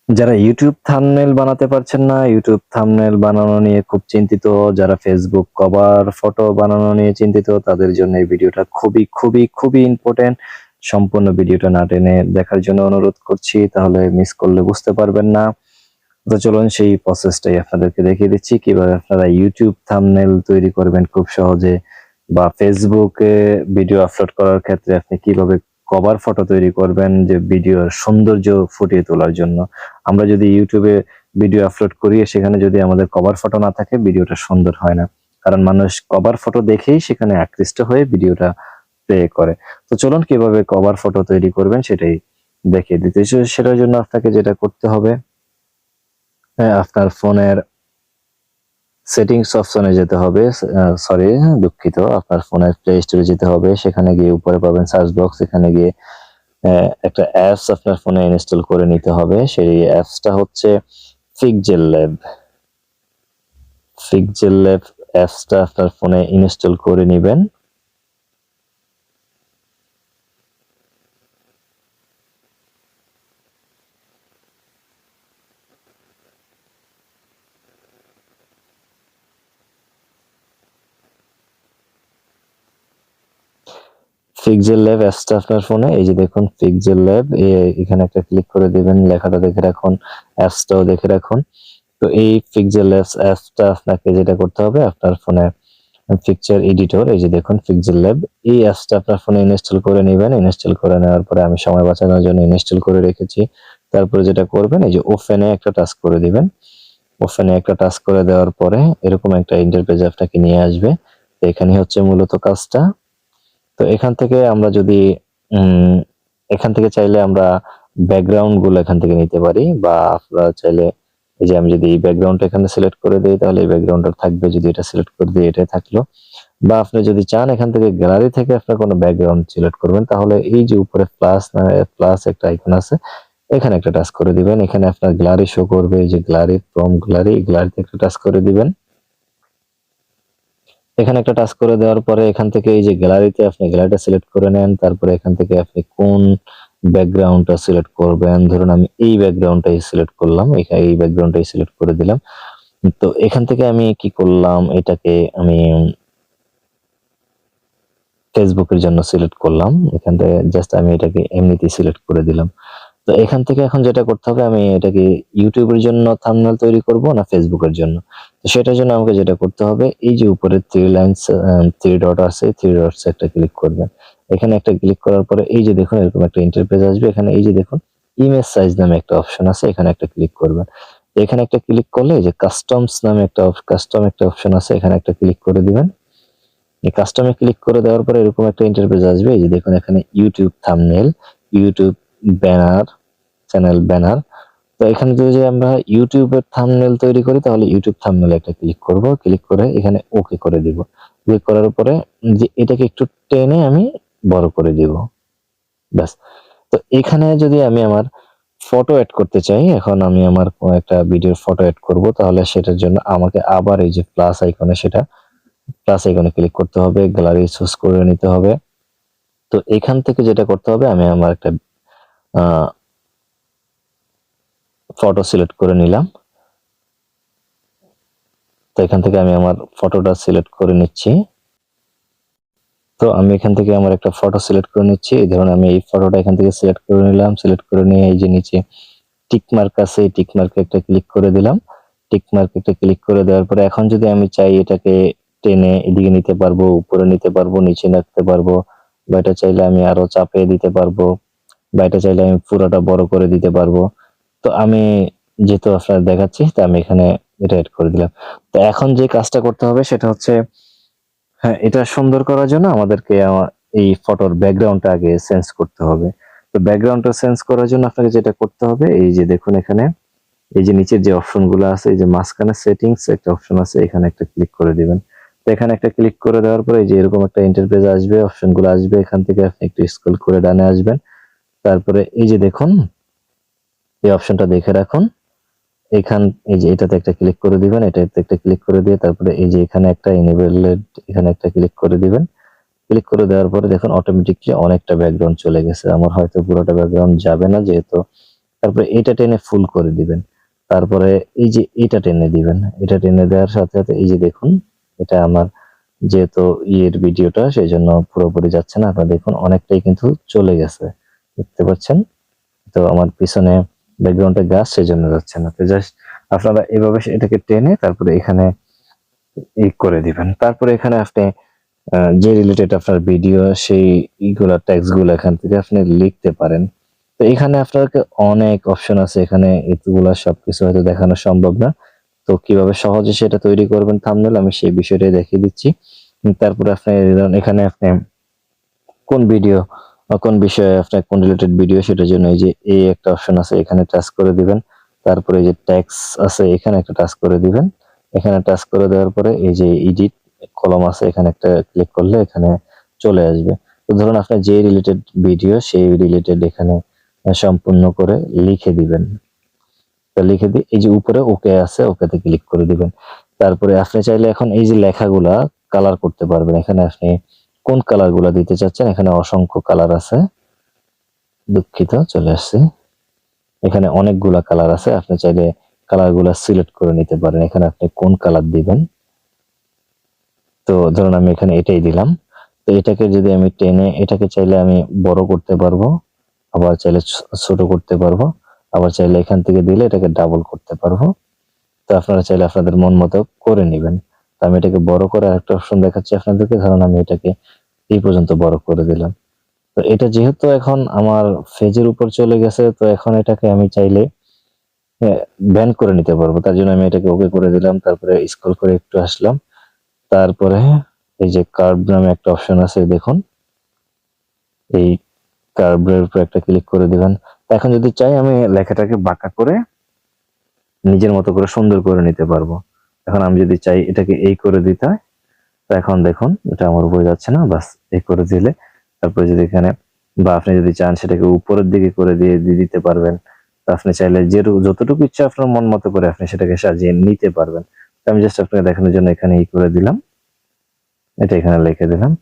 যারা YouTube thumbnail বানাতে পারছেন না, ইউটিউব থাম্বনেল বানানো নিয়ে খুব চিন্তিত, যারা ফেসবুক কভার ফটো বানানো নিয়ে চিন্তিত, তাদের জন্য এই ভিডিওটা খুবই খুবই খুবই ইম্পর্টেন্ট। সম্পূর্ণ ভিডিওটা না টেনে দেখার জন্য অনুরোধ করছি, তাহলে মিস করলে বুঝতে পারবেন না। তো চলুন সেই প্রসেসটাই আপনাদেরকে দেখিয়ে দিচ্ছি, কিভাবে আপনারা ইউটিউব থাম্বনেল তৈরি করবেন খুব সহজে, বা ফেসবুকে ভিডিও আপলোড করার ক্ষেত্রে আপনি কিভাবে কভার ফটো তৈরি করবেন যে ভিডিওর সৌন্দর্য ফুটিয়ে তোলার জন্য। আমরা যদি ইউটিউবে ভিডিও আপলোড করি, সেখানে যদি আমাদের কভার ফটো না থাকে, ভিডিওটা সুন্দর হয় না, কারণ মানুষ কভার ফটো দেখেই সেখানে আকৃষ্ট হয়ে ভিডিওটা প্লে করে। তো চলুন কিভাবে কভার ফটো তৈরি করবেন সেটাই দেখিয়ে দিতে। সেটার জন্য আপনাকে যেটা করতে হবে, আপনার ফোনের সেটিংস অপশনে যেতে হবে, সরি দুঃখিত, আপনার ফোনের প্লে স্টোরে যেতে হবে। সেখানে গিয়ে উপরে পাবেন সার্চ বক্স, এখানে গিয়ে একটা অ্যাপস আপনার ফোনে ইনস্টল করে নিতে হবে। সেই অ্যাপসটা হচ্ছে pixelLab। pixelLab অ্যাপসটা আপনার ফোনে ইনস্টল করে নেবেন। pixelLab অ্যাপসটা আপনার ফোনে, এই যে দেখুন pixelLab, এখানে একটা ক্লিক করে দিবেন। লেখাটা দেখে রাখুন, অ্যাপসটাও দেখে রাখুন। তো এই pixelLab অ্যাপসটা আপনাকে যেটা করতে হবে, আপনার ফোনে পিকচার এডিটর, এই যে দেখুন pixelLab, এই অ্যাপসটা আপনার ফোনে ইনস্টল করে নেবেন। ইনস্টল করে নেওয়ার পরে আমি সময় বাঁচানোর জন্য ইনস্টল করে রেখেছি। তারপরে যেটা করবেন, এই যে ওপেনে একটা টাচ করে দিবেন। ওপেনে একটা টাচ করে দেওয়ার পরে এরকম একটা ইন্টারফেস আপনাকে নিয়ে আসবে। তো এখানে হচ্ছে মূলত কাজটা। তো এখান থেকে আমরা যদি এখান থেকে চাইলে আমরা ব্যাকগ্রাউন্ড গুলো এখান থেকে নিতে পারি, বা আপনারা চাইলে, এই যে আমি যদি এই ব্যাকগ্রাউন্ডটা এখানে সিলেক্ট করে দিই, তাহলে এই ব্যাকগ্রাউন্ডটা থাকবে। যদি এটা সিলেক্ট করে দিই, এটা থাকলো। বা আপনি যদি চান এখান থেকে গ্যালারি থেকে আপনার কোনো ব্যাকগ্রাউন্ড সিলেক্ট করবেন, তাহলে এই যে উপরে প্লাস একটা আইকন আছে, এখানে একটা টাচ করে দিবেন। এখানে আপনার গ্যালারি শো করবে, এই যে গ্যালারি, ফ্রম গ্যালারি, গ্যালারিতে একটা টাচ করে দিবেন। এখানে একটা টাচ করে দেওয়ার পরে এখান থেকে এই যে গ্যালারিতে আপনি গ্যালারিটা সিলেক্ট করে নেন। তারপরে এখান থেকে আপনি কোন ব্যাকগ্রাউন্ডটা সিলেক্ট করবেন, ধরুন আমি এই ব্যাকগ্রাউন্ডটাই সিলেক্ট করলাম, এখানে এই ব্যাকগ্রাউন্ডটাই সিলেক্ট করে দিলাম। তো এখান থেকে আমি কি করলাম, এটাকে আমি ফেসবুকের জন্য সিলেক্ট করলাম। এখান থেকে জাস্ট আমি এটাকে এমনিতেই সিলেক্ট করে দিলাম। তো এখান থেকে এখন যেটা করতে হবে, আমি এটাকে ইউটিউবের জন্য থাম্বনেল তৈরি করব না ফেসবুকের জন্য। তো সেটার জন্য আমাকে যেটা করতে হবে, এই যে উপরে থ্রি ডট আছে, থ্রি ডটস একটা ক্লিক করবেন। এখানে একটা ক্লিক করার পরে এই যে দেখুন এরকম একটা ইন্টারফেস আসবে। এখানে এই যে দেখুন ইমেজ সাইজ নামে একটা অপশন আছে, এখানে একটা ক্লিক করবেন। এখানে একটা ক্লিক করলে এই যে কাস্টমস নামে কাস্টম একটা অপশন আছে, এখানে একটা ক্লিক করে দিবেন। এই কাস্টমে ক্লিক করে দেওয়ার পরে এরকম একটা ইন্টারফেস আসবে। এই যে দেখুন এখানে YouTube thumbnail, YouTube banner, channel banner. তো এখানে যদি আমরা ইউটিউবের থাম্বনেল তৈরি করি, তাহলে ইউটিউব থাম্বনেল একটা ক্লিক করব। ক্লিক করে এখানে ওকে করে দিব। ক্লিক করার পরে যে এটাকে একটু টেনে আমি বড় করে দিব, ব্যাস। তো এখানে যদি আমি আমার ফটো অ্যাড করতে চাই, এখন আমি আমার একটা ভিডিওর ফটো অ্যাড করব, তাহলে সেটার জন্য আমাকে আবার এই যে প্লাস আইকনে ক্লিক করতে হবে, গ্যালারি চুজ করে নিতে হবে। তো এখান থেকে যেটা করতে হবে, আমি আমার একটা ফটো সিলেক্ট করে নিলাম। তো এখান থেকে আমি আমার ফটোটা সিলেক্ট করে নিচ্ছি। তো আমি এখান থেকে আমার একটা ফটো সিলেক্ট করে নিচ্ছি। এই ধরুন আমি এই ফটোটা এখান থেকে সিলেক্ট করে নিলাম। সিলেক্ট করে নিয়ে এই যে নিচে টিক মার্ক আছে, এই টিক মার্কে একটা ক্লিক করে দিলাম। টিক মার্কে একটা ক্লিক করে দেওয়ার পরে এখন যদি আমি চাই এটাকে টেনে এদিকে নিতে পারবো, উপরে নিতে পারবো, নিচে রাখতে পারবো, বা এটা চাইলে আমি আরো চাপিয়ে দিতে পারবো, বা এটা চাইলে আমি পুরোটা বড় করে দিতে পারবো। তো আমি যেহেতু আপনার দেখাচ্ছি, তো আমি এখানে এটা এড করে দিলাম। তো এখন যে কাজটা করতে হবে সেটা হচ্ছে, হ্যাঁ, এটা সুন্দর করার জন্য আমাদেরকে এই ফটোর ব্যাকগ্রাউন্ডটা আগে চেঞ্জ করতে হবে। তো ব্যাকগ্রাউন্ডটা চেঞ্জ করার জন্য আপনাকে যেটা করতে হবে, এই যে দেখুন এখানে এই যে নিচের যে অপশনগুলো আছে, এই যে মাঝখানে সেটিংস একটা অপশন আছে, এখানে একটা ক্লিক করে দিবেন। তো এখানে একটা ক্লিক করে দেওয়ার পরে এই যে এরকম একটা ইন্টারফেস আসবে, অপশনগুলো আসবে। এখান থেকে আপনি একটু স্ক্রল করে ডানে আসবেন। তারপরে এই যে দেখুন এই অপশনটা দেখে রাখুন। এই যে এটাতে একটা ক্লিক করে দিবেন, এটাতে একটা ক্লিক করে দিয়ে তারপরে এই যে এখানে একটা এনেবলড, এখানে একটা ক্লিক করে দিবেন। ক্লিক করে দেওয়ার পরে দেখুন অটোমেটিকলি অনেকটা ব্যাকগ্রাউন্ড চলে গেছে। আমার হয়তো পুরোটা ব্যাকগ্রাউন্ড যাবে না, যেহেতু তারপরে এটা টেনে ফুল করে দিবেন। তারপরে এই যে এটা টেনে দিবেন, এটা টেনে দেওয়ার সাথে সাথে এই যে দেখুন, এটা আমার যেহেতু ইয়ের ভিডিওটা, সেই জন্য পুরোপুরি যাচ্ছে না। আপনারা দেখুন অনেকটাই কিন্তু চলে গেছে, দেখতে পাচ্ছেন। তো আমার পিছনে ব্যাকগ্রাউন্ডে গাছ, সেই জন্য যাচ্ছে না। তো জাস্ট আপনারা এভাবে এটাকে টেনে তারপরে এখানে ই করে দিবেন। তারপরে এখানে আপনি যে রিলেটেড আপনার ভিডিও, সেই ইগুলা টেক্সট গুলো এখান থেকে আপনি লিখতে পারেন। তো এখানে আপনাকে অনেক অপশন আছে, এখানে এতগুলা সবকিছু হয়তো দেখানো সম্ভব না। তো কিভাবে সহজে সেটা তৈরি করবেন থাম্বনেল, আমি সেই বিষয়টাই দেখিয়ে দিচ্ছি। তারপরে আপনি এখানে আপনি কোন ভিডিও বা কোন বিষয়ে আপনার কোন রিলেটেড ভিডিও, সেটার জন্য এই যে এই একটা অপশন আছে, এখানে টাচ করে দিবেন। তারপরে এই যে ট্যাক্স আছে, এখানে একটা টাচ করে দিবেন। এখানে টাচ করে দেওয়ার পরে এই যে এডিট কলম আছে, এখানে একটা ক্লিক করলে এখানে চলে আসবে। তো ধরুন আপনার যে রিলেটেড ভিডিও, সেই রিলেটেড এখানে সম্পূর্ণ করে লিখে দিবেন। লিখে দিয়ে এই যে উপরে ওকে আছে, ওকেতে ক্লিক করে দিবেন। তারপরে আপনি চাইলে এখন এই যে লেখাগুলা কালার করতে পারবেন। এখানে আপনি কোন কালার গুলা দিতে চাচ্ছেন, এখানে অসংখ্য কালার আছে, দুঃখিত চলে আসছে। এখানে অনেকগুলা কালার আছে, আপনি চাইলে কালার গুলা সিলেক্ট করে নিতে পারেন। এখানে আপনি কোন কালার দিবেন, তো ধরুন আমি এখানে এটাই দিলাম। তো এটাকে যদি আমি টেনে, এটাকে চাইলে আমি বড় করতে পারবো, আবার চাইলে ছোট করতে পারবো, আবার চাইলে এখান থেকে দিলে এটাকে ডাবল করতে পারবো। তো আপনারা চাইলে আপনাদের মন মতো করে নেবেন। তো আমি এটাকে বড় করে আরেকটা অপশন দেখাচ্ছি আপনাদেরকে। ধরুন আমি এটাকে এই পর্যন্ত বড় করে দিলাম। তো এটা যেহেতু এখন আমার ফেজের উপর চলে গেছে, তো এখন এটাকে আমি চাইলে ব্যান করে নিতে পারবো। তার জন্য আমি এটাকে ওকে করে দিলাম। তারপরে স্ক্রল করে একটু আসলাম। তারপরে এই যে কার্ভ নামে একটা অপশন আছে, দেখুন এই কার্ভের উপর একটা ক্লিক করে দিবেন। এখন যদি চাই আমি লেখাটাকে বাঁকা করে নিজের মতো করে সুন্দর করে নিতে পারবো। এখন আমি যদি চাই এটাকে এই করে দিতে হয়, তো এখন দেখুন এটা আমার উপরে যাচ্ছে না, বাস এই করে দিলে। তারপরে যদি এখানে, বা আপনি যদি চান সেটাকে উপরের দিকে করে দিয়ে দিতে পারবেন। তো আপনি চাইলে যে যতটুকু ইচ্ছা আপনার মন মতো করে আপনি সেটাকে সাজিয়ে নিতে পারবেন। তো আমি জাস্ট আপনাকে দেখানোর জন্য এখানে এই করে দিলাম, এটা এখানে লিখে দিলাম।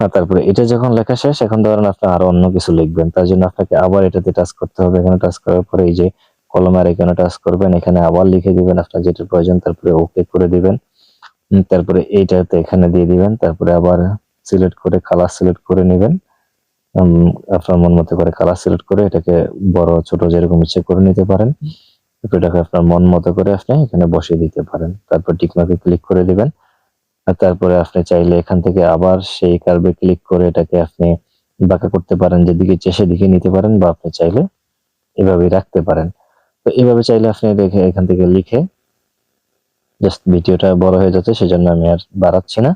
আর তারপরে এটা যখন লেখা শেষ, এখন ধরেন আপনি আরো অন্য কিছু লিখবেন, তার জন্য আপনাকে আবার এটাতে টাচ করতে হবে। এখানে টাচ করার পরে এই যে কলমের এখানে টাচ করবেন, এখানে আবার লিখে দিবেন আপনার যেটা প্রয়োজন, তারপরে ওকে করে দিবেন। তারপরে এইটাতে এখানে দিয়ে দিবেন, তারপরে আবার সিলেক্ট করে কালার সিলেক্ট করে নেবেন। আপনার মন মতো করে কালার সিলেক্ট করে এটাকে বড় ছোট যেরকম ইচ্ছে করে নিতে পারেন। এটাকে আপনার মন মতো করে আপনি এখানে বসিয়ে দিতে পারেন। তারপর টিক মার্কে ক্লিক করে দিবেন। আর তারপরে আপনি চাইলে এখান থেকে আবার সেই কার্ভে ক্লিক করে এটাকে আপনি বাঁকা করতে পারেন, যেদিকে ইচ্ছে সেদিকে নিতে পারেন, বা আপনি চাইলে এভাবেই রাখতে পারেন। তো এভাবে চাইলে আপনি দেখে এখান থেকে লিখে, জাস্ট ভিডিওটা বড় হয়ে যাচ্ছে সেজন্য আমি আর বাড়াচ্ছি না,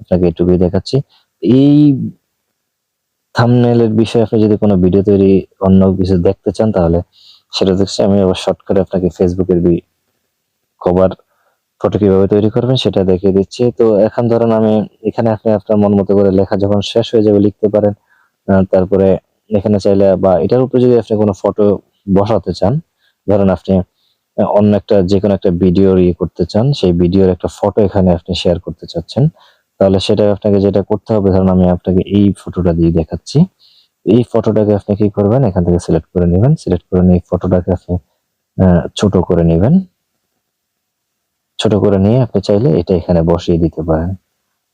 আপনাকে এটুকুই দেখাচ্ছি। এই থাম্বনেলের বিষয়ে আপনি যদি কোনো ভিডিও তৈরি অন্য কিছু দেখতে চান, তাহলে সেটা দেখছি আমি আবার শর্টকাটে আপনাকে ফেসবুকের কভার ফটো কিভাবে তৈরি করবেন সেটা দেখিয়ে দিচ্ছি। তো এখন ধরেন আমি এখানে আপনি আপনার মন মতো করে লেখা যখন শেষ হয়ে যাবে লিখতে পারেন। তারপরে এখানে চাইলে, বা এটার উপরে যদি আপনি কোনো ফটো বসাতে চান, ধরেন আপনি অন্য একটা যে কোনো একটা ভিডিও করতে চান, সেই ভিডিওর একটা ফটো এখানে আপনি শেয়ার করতে চাচ্ছেন, তাহলে সেটা আপনাকে যেটা করতে হবে, ধরুন আমি আপনাকে এই ফটোটা দিয়ে দেখাচ্ছি। এই ফটোটাকে আপনি কি করবেন, এখান থেকে সিলেক্ট করে নেবেন। সিলেক্ট করে নিয়ে এই ফটোটাকে আপনি ছোট করে নেবেন। ছোট করে নিয়ে আপনি চাইলে এটা এখানে বসিয়ে দিতে পারেন।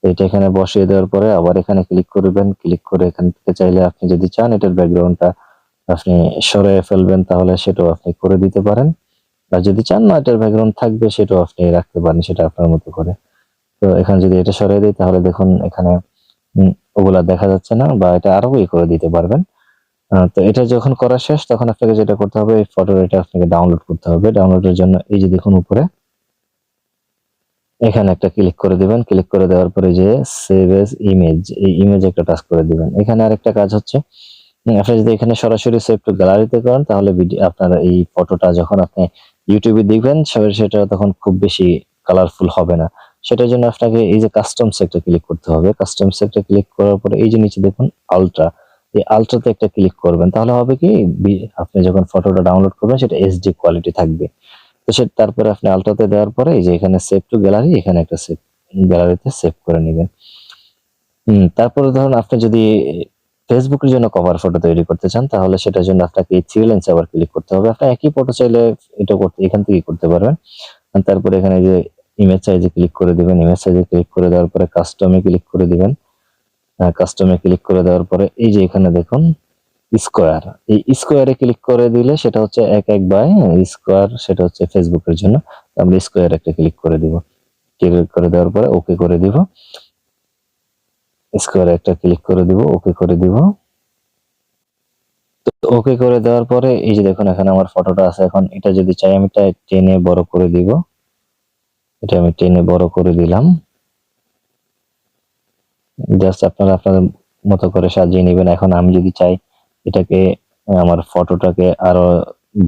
এটা এখানে বসিয়ে দেওয়ার পরে আবার এখানে ক্লিক করবেন। ক্লিক করে এখান থেকে চাইলে আপনি যদি চান এটার ব্যাকগ্রাউন্ডটা আপনি সরিয়ে ফেলবেন, তাহলে সেটাও আপনি করে দিতে পারেন। আর যদি চান না এটার ব্যাকগ্রাউন্ড থাকবে, সেটাও আপনি রাখতে পারেন, সেটা আপনার মতো করে। তো এখানে যদি এটা সরিয়ে দিই, তাহলে দেখুন এখানে ওগুলা দেখা যাচ্ছে না, বা এটা আরো করে দিতে পারবেন। তো এটা যখন করা শেষ, তখন আপনাকে যেটা করতে হবে, এই ফটো এটা আপনাকে ডাউনলোড করতে হবে। ডাউনলোডের জন্য এই যে দেখুন উপরে এখানে একটা ক্লিক করে দিবেন। ক্লিক করে দেওয়ার পরে যে সেভ এজ ইমেজ, এই ইমেজে একটা টাচ করে দিবেন। এখানে আরেকটা কাজ হচ্ছে, আপনি যদি এখানে সরাসরি সেভ টু গ্যালারিতে করেন, তাহলে আপনার এই ফটোটা যখন আপনি ইউটিউবে দেখবেন, সেটা তখন খুব বেশি কালারফুল হবে না। সেটার জন্য আপনাকে এই যে কাস্টমস একটা ক্লিক করতে হবে। কাস্টমস একটা ক্লিক করার পরে এই যে নিচে দেখুন আলট্রা, এই আলট্রাতে একটা ক্লিক করবেন। তাহলে হবে কি, আপনি যখন ফটোটা ডাউনলোড করবেন সেটা এইচডি কোয়ালিটি থাকবে। তো তারপরে আপনি আলট্রাতে দেওয়ার পরে এই যে এখানে সেভ টু গ্যালারি, এখানে একটা সেভ গ্যালারিতে সেভ করে নেবেন। তারপরে ধরুন আপনি যদি ফেসবুকের জন্য কভার ফটো তৈরি করতে চান, তাহলে সেটার জন্য আপনাকে এই থ্রি লাইনস আবার ক্লিক করতে হবে। আপনি একই ফটো চাইলে এটা করতে এখান থেকেই করতে পারবেন। তারপরে এখানে যে ইমেজ সাইজে ক্লিক করে দিবেন, ইমেজ সাইজে ক্লিক করে দেওয়ার পরে কাস্টমে ক্লিক করে দিবেন। কাস্টমে ক্লিক করে দেওয়ার পরে এই যে এখানে দেখুন স্কোয়ার, এই স্কোয়ারে ক্লিক করে দিলে সেটা হচ্ছে 1 বাই স্কোয়ার, সেটা হচ্ছে ফেসবুকের জন্য। আমরা স্কোয়ার একটা ক্লিক করে দিব, ক্লিক করে দেওয়ার পরে ওকে করে দিব, স্কোয়ারে একটা ক্লিক করে দিব, ওকে করে দিব। ওকে করে দেওয়ার পরে এই যে দেখুন এখানে আমার ফটোটা আছে। এখন এটা যদি চাই আমি টেনে বড় করে দিব, এটা আমি টেনে বড় করে দিলাম। জাস্ট আপনারা আপনাদের মতো করে সাজিয়ে নেবেন। এখন আমি যদি চাই এটাকে আমার ফটোটাকে আরো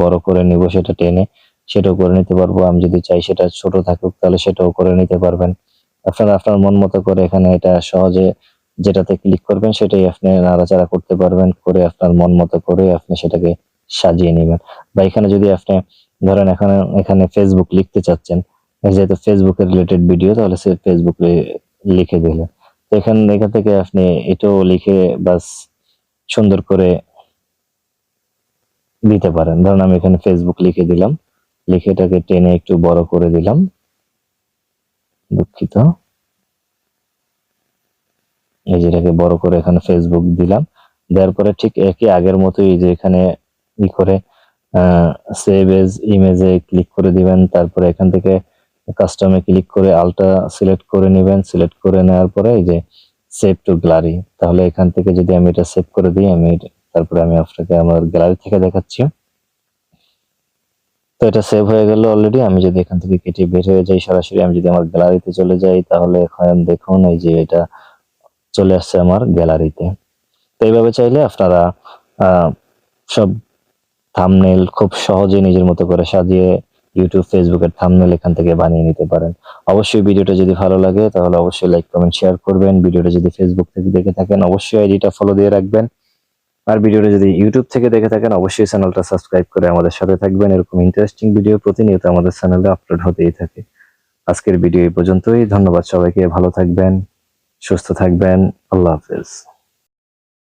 বড় করে নিব, সেটা টেনে সেটাও করে নিতে পারবো। আমি যদি চাই সেটা ছোট থাকুক তাহলে সেটাও করে নিতে পারবেন। আপনারা আপনার মন মতো করে এখানে এটা সহজে যেটাতে ক্লিক করবেন সেটাই আপনি নাড়াচাড়া করতে পারবেন, করে আপনার মন মতো করে আপনি সেটাকে সাজিয়ে নেবেন। বা এখানে যদি আপনি ধরেন এখানে এখানে ফেসবুক লিখতে চাচ্ছেন, যেহেতু ফেসবুকের রিলেটেড ভিডিও, তাহলে সে ফেসবুক লিখে দিলেন। তো এখান থেকে আপনি এটাও লিখে বাস সুন্দর করে দিতে পারেন। ধরুন আমি এখানে ফেসবুক লিখে দিলাম, লিখে এটাকে টেনে একটু বড় করে দিলাম, দুঃখিত, এই যে এটাকে বড় করে এখানে ফেসবুক দিলাম। দেওয়ার পরে ঠিক একই আগের মতোই যে এখানে ই করে সেভ এজ ইমেজে ক্লিক করে দিবেন। তারপরে এখান থেকে কাস্টমে ক্লিক করে আলটা সিলেক্ট করে নেবেন। সিলেক্ট করে নেওয়ার পরে এই যে সেভ টু গ্যালারি, তাহলে এখান থেকে যদি আমি এটা সেভ করে দিই, তারপরে আমি আপনাকে আমার গ্যালারি থেকে দেখাচ্ছি। তো এটা সেভ হয়ে গেল অলরেডি। আমি যদি এখান থেকে কেটে বের হয়ে যাই, সরাসরি আমি যদি আমার গ্যালারিতে চলে যাই, তাহলে এখন দেখুন এই যে এটা চলে আসছে আমার গ্যালারিতে। তো এইভাবে চাইলে আপনারা সব থাম্বনেল খুব সহজে নিজের মতো করে সাজিয়ে ইউটিউব, ফেসবুকের থাম্বনেল এখান থেকে বানিয়ে নিতে পারেন। অবশ্যই ভিডিওটা যদি ভালো লাগে তাহলে অবশ্যই লাইক, কমেন্ট, শেয়ার করবেন। ভিডিওটা যদি ফেসবুক থেকে দেখে থাকেন অবশ্যই আইডিটা ফলো দিয়ে রাখবেন। আর ভিডিওটা যদি ইউটিউব থেকে দেখে থাকেন অবশ্যই চ্যানেলটা সাবস্ক্রাইব করে আমাদের সাথে থাকবেন। এরকম ইন্টারেস্টিং ভিডিও প্রতিনিয়ত আমাদের চ্যানেলে আপলোড হতেই থাকে। আজকের ভিডিও এই পর্যন্তই। ধন্যবাদ সবাইকে। ভালো থাকবেন, সুস্থ থাকবেন। আল্লাহ হাফেজ।